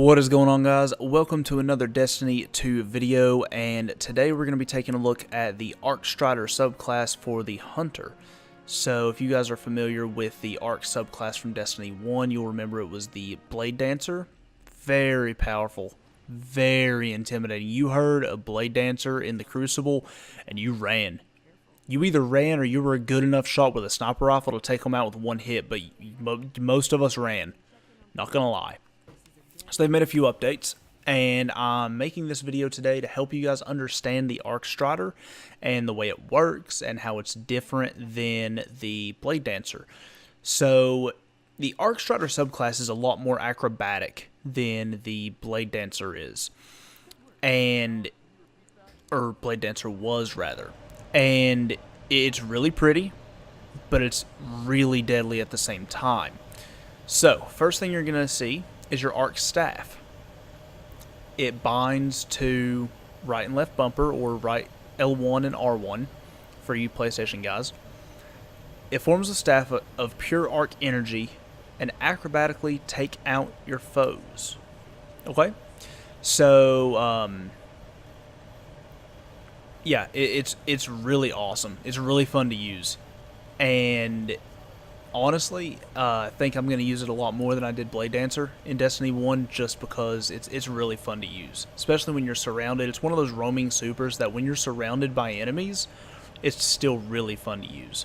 What is going on, guys? Welcome to another Destiny 2 video, and today we're going to be taking a look at the Arcstrider subclass for the Hunter. So if you guys are familiar with the Arc subclass from Destiny 1, you'll remember it was the Blade Dancer. Very powerful, very intimidating. You heard a Blade Dancer in the Crucible and you ran. You either ran or you were a good enough shot with a sniper rifle to take them out with one hit, but most of us ran. Not gonna lie. So they've made a few updates, and I'm making this video today to help you guys understand the Arcstrider and the way it works and how it's different than the Blade Dancer. So the Arcstrider subclass is a lot more acrobatic than the Blade Dancer is, or Blade Dancer was rather, and it's really pretty, but it's really deadly at the same time. So first thing you're gonna see is your arc staff. It binds to right and left bumper, or right L1 and R1 for you PlayStation guys. It forms a staff of pure arc energy and acrobatically take out your foes. Okay? So, yeah, it's really awesome. It's really fun to use. And honestly, I think I'm going to use it a lot more than I did Blade Dancer in Destiny 1, just because it's really fun to use, especially when you're surrounded. It's one of those roaming supers that when you're surrounded by enemies, it's still really fun to use.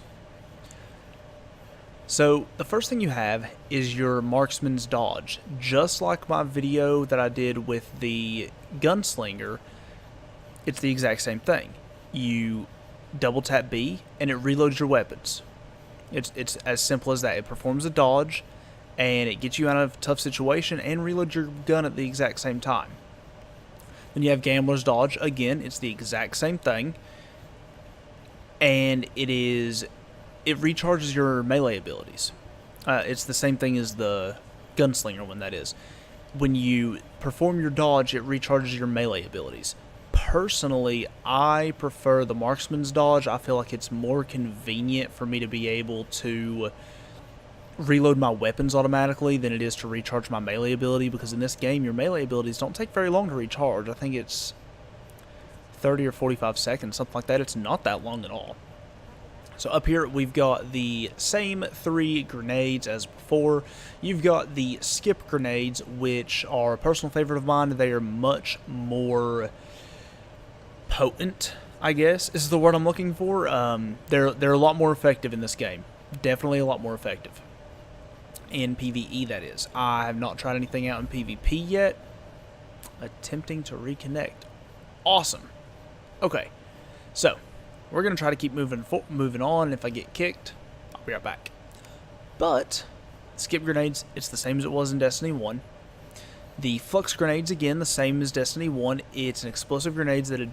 So the first thing you have is your Marksman's Dodge. Just like my video that I did with the Gunslinger, it's the exact same thing. You double tap B and it reloads your weapons. It's as simple as that. It performs a dodge, and it gets you out of a tough situation and reloads your gun at the exact same time. Then you have Gambler's Dodge. Again, it's the exact same thing, and it recharges your melee abilities. It's the same thing as the Gunslinger one, that is. When you perform your dodge, it recharges your melee abilities. Personally, I prefer the Marksman's Dodge. I feel like it's more convenient for me to be able to reload my weapons automatically than it is to recharge my melee ability, because in this game, your melee abilities don't take very long to recharge. I think it's 30 or 45 seconds, something like that. It's not that long at all. So up here, we've got the same 3 grenades as before. You've got the skip grenades, which are a personal favorite of mine. They are much more potent, I guess is the word I'm looking for. They're a lot more effective in this game. Definitely a lot more effective in PvE, that is. I have not tried anything out in PvP yet. Attempting to reconnect. Awesome. Okay, so we're gonna try to keep moving on. If I get kicked, I'll be right back. But skip grenades, it's the same as it was in Destiny 1. The flux grenades, again, the same as Destiny 1. It's an explosive grenade that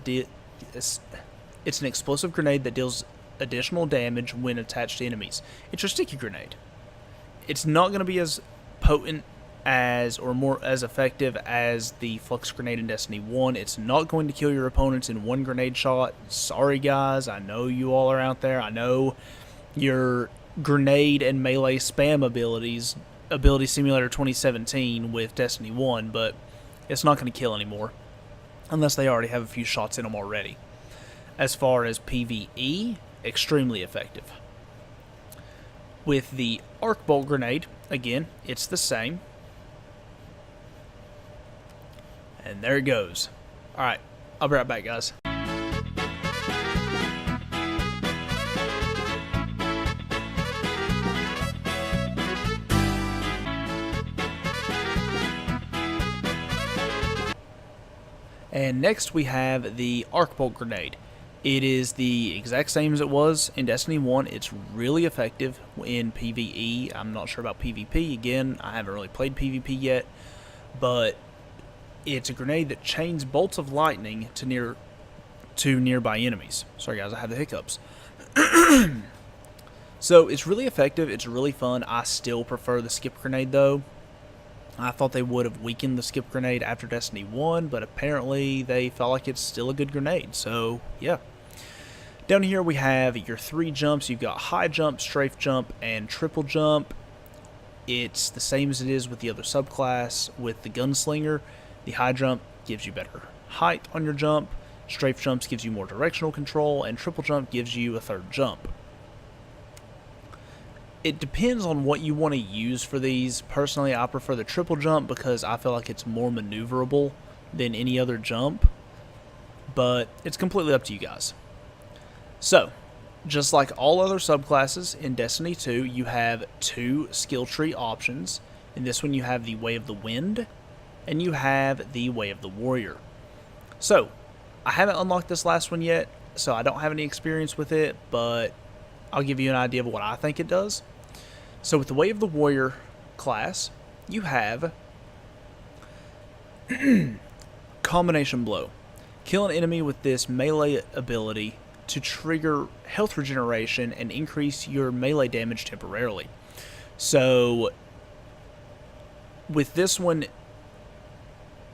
deals additional damage when attached to enemies. It's your sticky grenade. It's not going to be as potent as, or more as effective as the flux grenade in Destiny 1. It's not going to kill your opponents in one grenade shot. Sorry guys, I know you all are out there. I know your grenade and melee spam abilities, Ability Simulator 2017 with Destiny 1, but it's not going to kill anymore unless they already have a few shots in them already. As far as PvE, extremely effective. With the Arc Bolt Grenade, again, it's the same. And there it goes. Alright, I'll be right back, guys. And next we have the Arc Bolt Grenade. It is the exact same as it was in Destiny 1. It's really effective in PvE. I'm not sure about PvP. Again, I haven't really played PvP yet. But it's a grenade that chains bolts of lightning to nearby enemies. Sorry guys, I have the hiccups. So it's really effective. It's really fun. I still prefer the skip grenade though. I thought they would have weakened the skip grenade after Destiny 1, but apparently they felt like it's still a good grenade, so yeah. Down here we have your 3 jumps. You've got high jump, strafe jump, and triple jump. it's the same as it is with the other subclass. With the Gunslinger, the high jump gives you better height on your jump, strafe jumps gives you more directional control, and triple jump gives you a third jump. It depends on what you want to use for these. Personally, I prefer the triple jump because I feel like it's more maneuverable than any other jump, but it's completely up to you guys. So, just like all other subclasses in Destiny 2, you have 2 skill tree options. In this one, you have the Way of the Wind, and you have the Way of the Warrior. So, I haven't unlocked this last one yet, so I don't have any experience with it, but I'll give you an idea of what I think it does. So with the Way of the Warrior class, you have Combination Blow. Kill an enemy with this melee ability to trigger health regeneration and increase your melee damage temporarily. So with this one,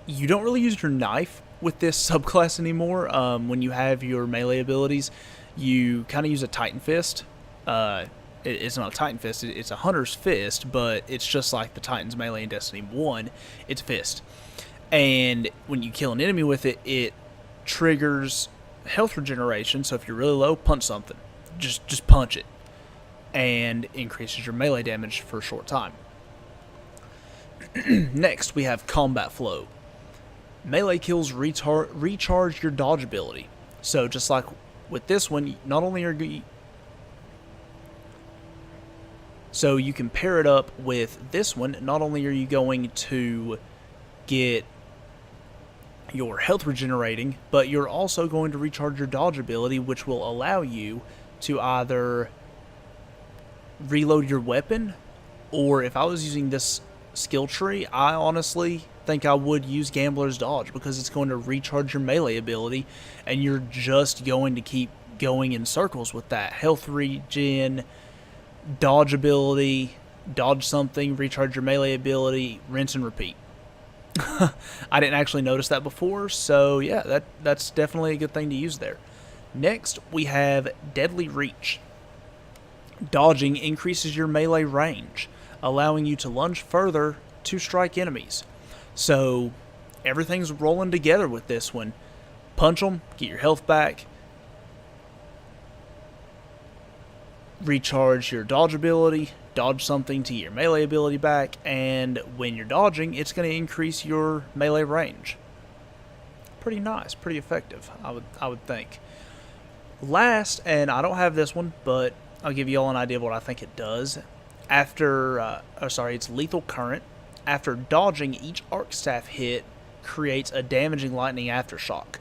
you don't really use your knife with this subclass anymore. When you have your melee abilities, you kind of use a Titan Fist. It's not a Titan Fist, it's a Hunter's Fist, but it's just like the Titan's melee in Destiny 1, it's Fist. And when you kill an enemy with it, it triggers health regeneration, so if you're really low, punch something. Just punch it. And increases your melee damage for a short time. Next, we have Combat Flow. Melee kills recharge your dodge ability. So just like with this one, not only are you... So you can pair it up with this one. Not only are you going to get your health regenerating, but you're also going to recharge your dodge ability, which will allow you to either reload your weapon, or if I was using this skill tree, I honestly think I would use Gambler's Dodge, because it's going to recharge your melee ability, and you're just going to keep going in circles with that health regen, dodge ability, dodge something, recharge your melee ability, rinse and repeat. I didn't actually notice that before, so yeah, that's definitely a good thing to use there. Next, we have Deadly Reach. Dodging increases your melee range, allowing you to lunge further to strike enemies. So everything's rolling together with this one. Punch them, get your health back, recharge your dodge ability, dodge something to get your melee ability back, and when you're dodging, it's going to increase your melee range. Pretty nice, pretty effective, I would think. Last, and I don't have this one, but I'll give you all an idea of what I think it does. It's Lethal Current. After dodging, each arc staff hit creates a damaging lightning aftershock.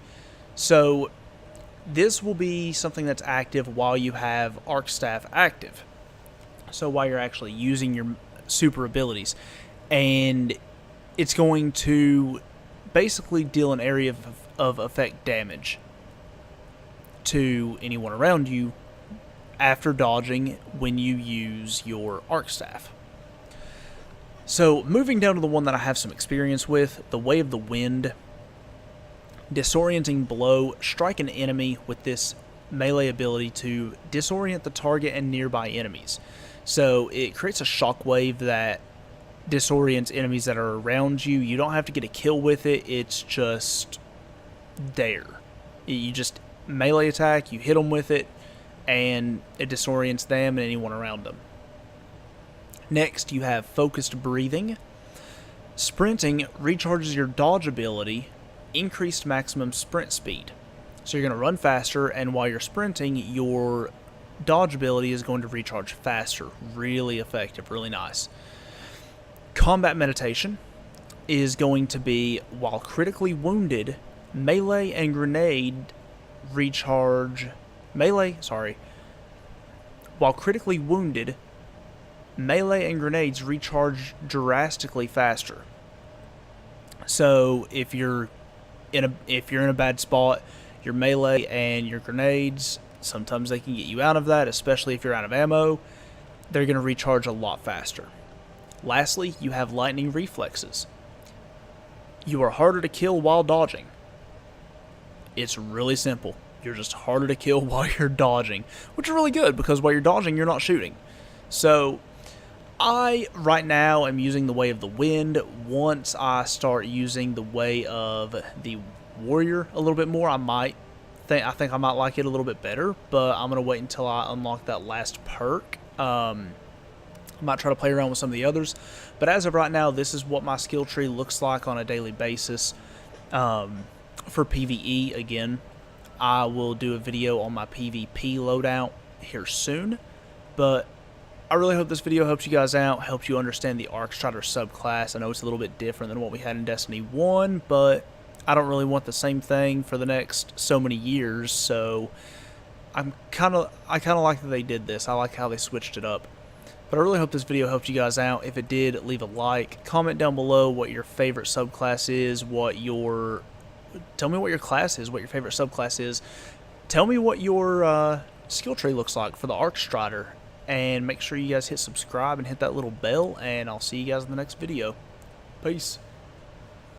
So this will be something that's active while you have arc staff active. So while you're actually using your super abilities, and it's going to basically deal an area of effect damage to anyone around you after dodging when you use your arc staff. So moving down to the one that I have some experience with, the Way of the Wind. Disorienting Blow. Strike an enemy with this melee ability to disorient the target and nearby enemies. So it creates a shockwave that disorients enemies that are around you. You don't have to get a kill with it, it's just there. You just melee attack, you hit them with it, and it disorients them and anyone around them. Next, you have Focused Breathing. Sprinting recharges your dodge ability, increased maximum sprint speed. So you're going to run faster, and while you're sprinting, your dodge ability is going to recharge faster. Really effective, really nice. Combat Meditation is going to be, while critically wounded, melee and grenade recharge... While critically wounded, melee and grenades recharge drastically faster. So if you're in a bad spot, your melee and your grenades, sometimes they can get you out of that, especially if you're out of ammo. They're going to recharge a lot faster. Lastly, you have Lightning Reflexes. You are harder to kill while dodging. It's really simple. You're just harder to kill while you're dodging, which is really good because while you're dodging, you're not shooting. So I, right now, am using the Way of the Wind. Once I start using the Way of the Warrior a little bit more, I think I might like it a little bit better, but I'm going to wait until I unlock that last perk. I might try to play around with some of the others, but as of right now, this is what my skill tree looks like on a daily basis. For PvE, again, I will do a video on my PvP loadout here soon, but I really hope this video helps you guys out, helps you understand the Arcstrider subclass. I know it's a little bit different than what we had in Destiny 1, but I don't really want the same thing for the next so many years, so I kind of like that they did this. I like how they switched it up. But I really hope this video helped you guys out. If it did, leave a like. Comment down below what your favorite subclass is, tell me what your class is, what your favorite subclass is. Tell me what your skill tree looks like for the Arcstrider. And make sure you guys hit subscribe and hit that little bell, and I'll see you guys in the next video. Peace.